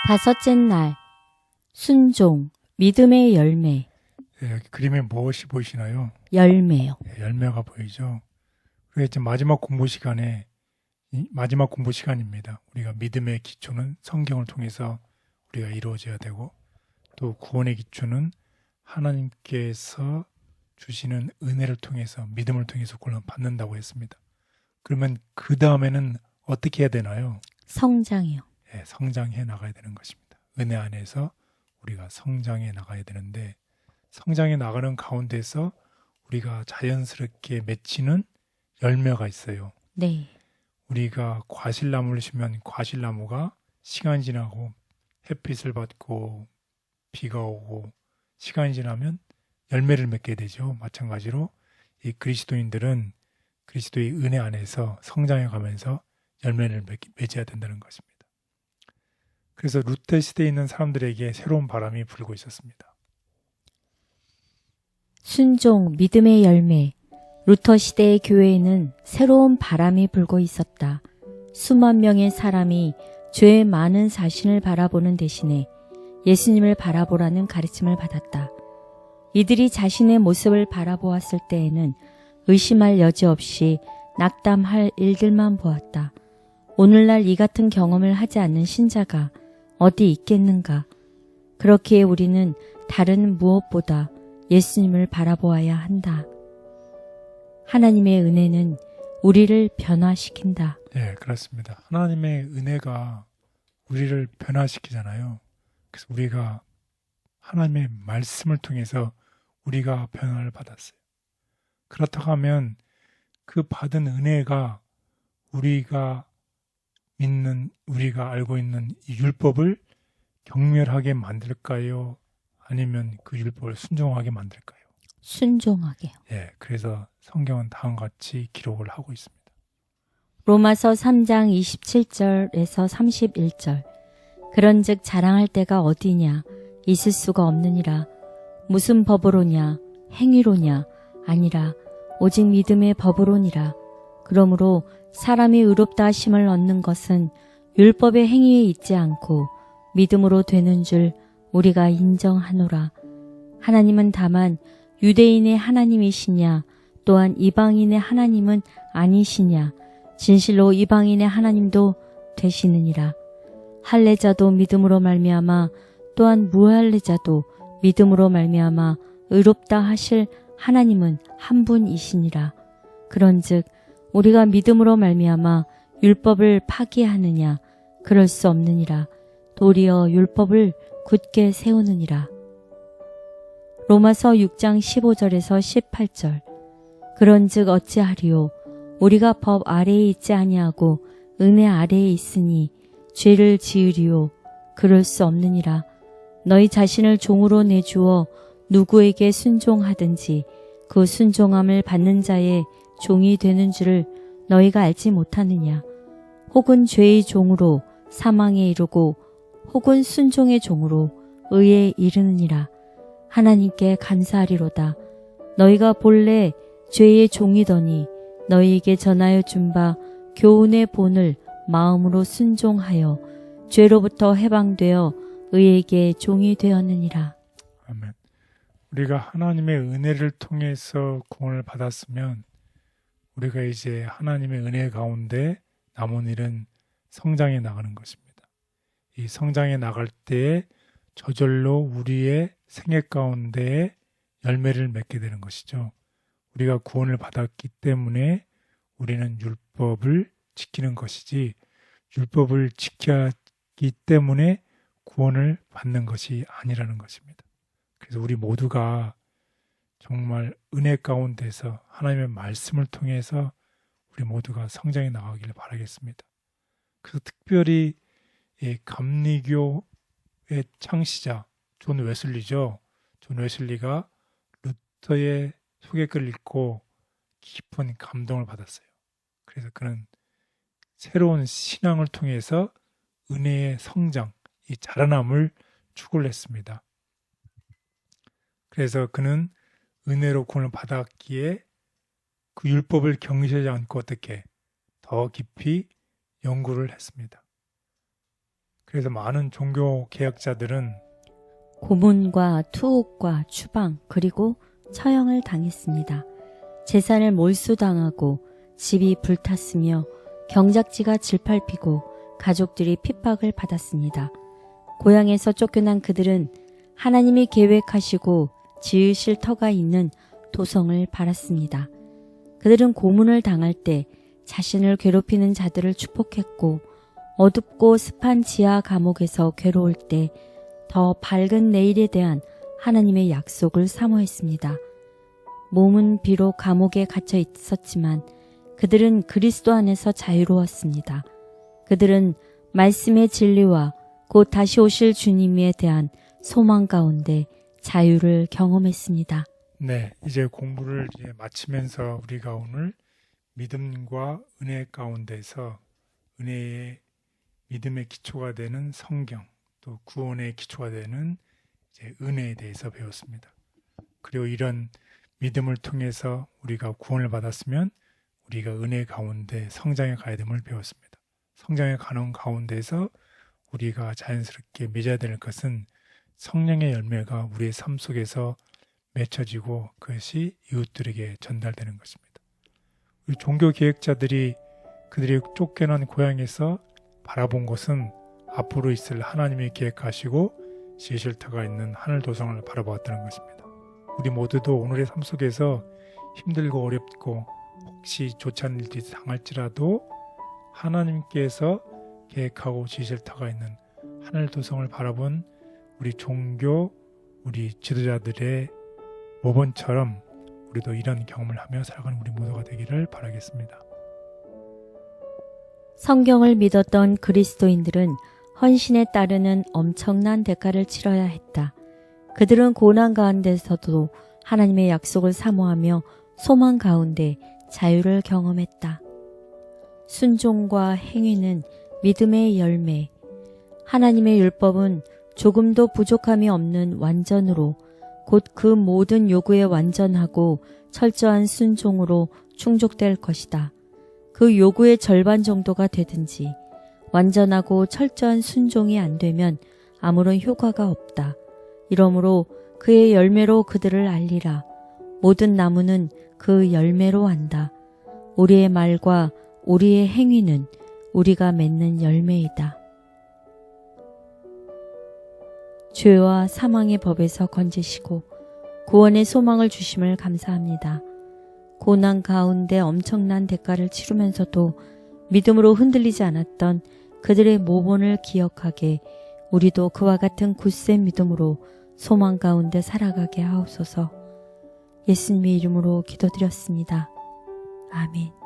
다섯째 날, 순종, 믿음의 열매. 네, 여기 그림에 무엇이 보이시나요? 열매요. 네, 열매가 보이죠. 우리가 이제 마지막 공부 시간입니다. 우리가 믿음의 기초는 성경을 통해서 우리가 이루어져야 되고, 또 구원의 기초는 하나님께서 주시는 은혜를 통해서, 믿음을 통해서 구원을 받는다고 했습니다. 그러면 그 다음에는 어떻게 해야 되나요? 성장이요. 네, 성장해 나가야 되는 것입니다. 은혜 안에서 우리가 성장해 나가야 되는데, 성장해 나가는 가운데서 우리가 자연스럽게 맺히는 열매가 있어요. 네. 우리가 과실나무를 심으면 과실나무가 시간이 지나고 햇빛을 받고 비가 오고 시간이 지나면 열매를 맺게 되죠. 마찬가지로 이 그리스도인들은 그리스도의 은혜 안에서 성장해 가면서 열매를 맺어야 된다는 것입니다. 그래서 루테 시대에 있는 사람들에게 새로운 바람이 불고 있었습니다. 순종, 믿음의 열매. 루터 시대의 교회에는 새로운 바람이 불고 있었다. 수만 명의 사람이 죄의 많은 자신을 바라보는 대신에 예수님을 바라보라는 가르침을 받았다. 이들이 자신의 모습을 바라보았을 때에는 의심할 여지 없이 낙담할 일들만 보았다. 오늘날 이 같은 경험을 하지 않는 신자가 어디 있겠는가? 그렇기에 우리는 다른 무엇보다 예수님을 바라보아야 한다. 하나님의 은혜는 우리를 변화시킨다. 네, 그렇습니다. 하나님의 은혜가 우리를 변화시키잖아요. 그래서 우리가 하나님의 말씀을 통해서 우리가 변화를 받았어요. 그렇다고 하면 그 받은 은혜가 우리가 믿는, 우리가 알고 있는 이 율법을 경멸하게 만들까요? 아니면 그 율법을 순종하게 만들까요? 순종하게요. 예, 그래서 성경은 다음과 같이 기록을 하고 있습니다. 로마서 3장 27절에서 31절. 그런즉 자랑할 데가 어디냐? 있을 수가 없느니라. 무슨 법으로냐? 행위로냐? 아니라 오직 믿음의 법으로니라. 그러므로 사람이 의롭다 하심을 얻는 것은 율법의 행위에 있지 않고 믿음으로 되는 줄 우리가 인정하노라. 하나님은 다만 유대인의 하나님이시냐 또한 이방인의 하나님은 아니시냐 진실로 이방인의 하나님도 되시느니라. 할례자도 믿음으로 말미암아 또한 무할례자도 믿음으로 말미암아 의롭다 하실 하나님은 한 분이시니라. 그런즉 우리가 믿음으로 말미암아 율법을 파기하느냐? 그럴 수 없느니라. 도리어 율법을 굳게 세우느니라. 로마서 6장 15절에서 18절. 그런즉 어찌하리요? 우리가 법 아래에 있지 아니하고 은혜 아래에 있으니 죄를 지으리요? 그럴 수 없느니라. 너희 자신을 종으로 내주어 누구에게 순종하든지 그 순종함을 받는 자의 종이 되는 줄을 너희가 알지 못하느냐? 혹은 죄의 종으로 사망에 이르고 혹은 순종의 종으로 의에 이르느니라. 하나님께 감사하리로다. 너희가 본래 죄의 종이더니 너희에게 전하여 준 바 교훈의 본을 마음으로 순종하여 죄로부터 해방되어 의에게 종이 되었느니라. 아멘. 우리가 하나님의 은혜를 통해서 구원을 받았으면 우리가 이제 하나님의 은혜 가운데 남은 일은 성장해 나가는 것입니다. 이 성장해 나갈 때에 저절로 우리의 생애 가운데에 열매를 맺게 되는 것이죠. 우리가 구원을 받았기 때문에 우리는 율법을 지키는 것이지 율법을 지켰기 때문에 구원을 받는 것이 아니라는 것입니다. 그래서 우리 모두가 정말 은혜 가운데서 하나님의 말씀을 통해서 우리 모두가 성장해 나가기를 바라겠습니다. 그래서 특별히 이 감리교의 창시자 존 웨슬리죠. 존 웨슬리가 루터의 소개글을 읽고 깊은 감동을 받았어요. 그래서 그는 새로운 신앙을 통해서 은혜의 성장, 이 자라남을 추구를 했습니다. 그래서 그는 은혜로 구원을 받았기에 그 율법을 경시하지 않고 어떻게 더 깊이 연구를 했습니다. 그래서 많은 종교 개혁자들은 고문과 투옥과 추방 그리고 처형을 당했습니다. 재산을 몰수당하고 집이 불탔으며 경작지가 질팔피고 가족들이 핍박을 받았습니다. 고향에서 쫓겨난 그들은 하나님이 계획하시고 지으실 터가 있는 도성을 바랐습니다. 그들은 고문을 당할 때 자신을 괴롭히는 자들을 축복했고 어둡고 습한 지하 감옥에서 괴로울 때 더 밝은 내일에 대한 하나님의 약속을 사모했습니다. 몸은 비록 감옥에 갇혀 있었지만 그들은 그리스도 안에서 자유로웠습니다. 그들은 말씀의 진리와 곧 다시 오실 주님에 대한 소망 가운데 자유를 경험했습니다. 네, 이제 공부를 이제 마치면서 우리가 오늘 믿음과 은혜 가운데서 은혜의 믿음의 기초가 되는 성경, 또 구원의 기초가 되는 이제 은혜에 대해서 배웠습니다. 그리고 이런 믿음을 통해서 우리가 구원을 받았으면 우리가 은혜 가운데 성장해 가야 됨을 배웠습니다. 성장해 가는 가운데서 우리가 자연스럽게 맺어야 될 것은 성령의 열매가 우리의 삶 속에서 맺혀지고 그것이 이웃들에게 전달되는 것입니다. 우리 종교 개혁자들이 그들이 쫓겨난 고향에서 바라본 것은 앞으로 있을 하나님이 계획하시고 지으실 터가 있는 하늘 도성을 바라보았다는 것입니다. 우리 모두도 오늘의 삶 속에서 힘들고 어렵고 혹시 좋지 않은 일들이 당할지라도 하나님께서 계획하고 지으실 터가 있는 하늘 도성을 바라본 우리 종교, 우리 지도자들의 모범처럼 우리도 이런 경험을 하며 살아가는 우리 모두가 되기를 바라겠습니다. 성경을 믿었던 그리스도인들은 헌신에 따르는 엄청난 대가를 치러야 했다. 그들은 고난 가운데서도 하나님의 약속을 사모하며 소망 가운데 자유를 경험했다. 순종과 행위는 믿음의 열매. 하나님의 율법은 조금도 부족함이 없는 완전으로 곧 그 모든 요구에 완전하고 철저한 순종으로 충족될 것이다. 그 요구의 절반 정도가 되든지 완전하고 철저한 순종이 안 되면 아무런 효과가 없다. 이러므로 그의 열매로 그들을 알리라. 모든 나무는 그 열매로 안다. 우리의 말과 우리의 행위는 우리가 맺는 열매이다. 죄와 사망의 법에서 건지시고 구원의 소망을 주심을 감사합니다. 고난 가운데 엄청난 대가를 치르면서도 믿음으로 흔들리지 않았던 그들의 모본을 기억하게 우리도 그와 같은 굳센 믿음으로 소망 가운데 살아가게 하옵소서. 예수님의 이름으로 기도드렸습니다. 아멘.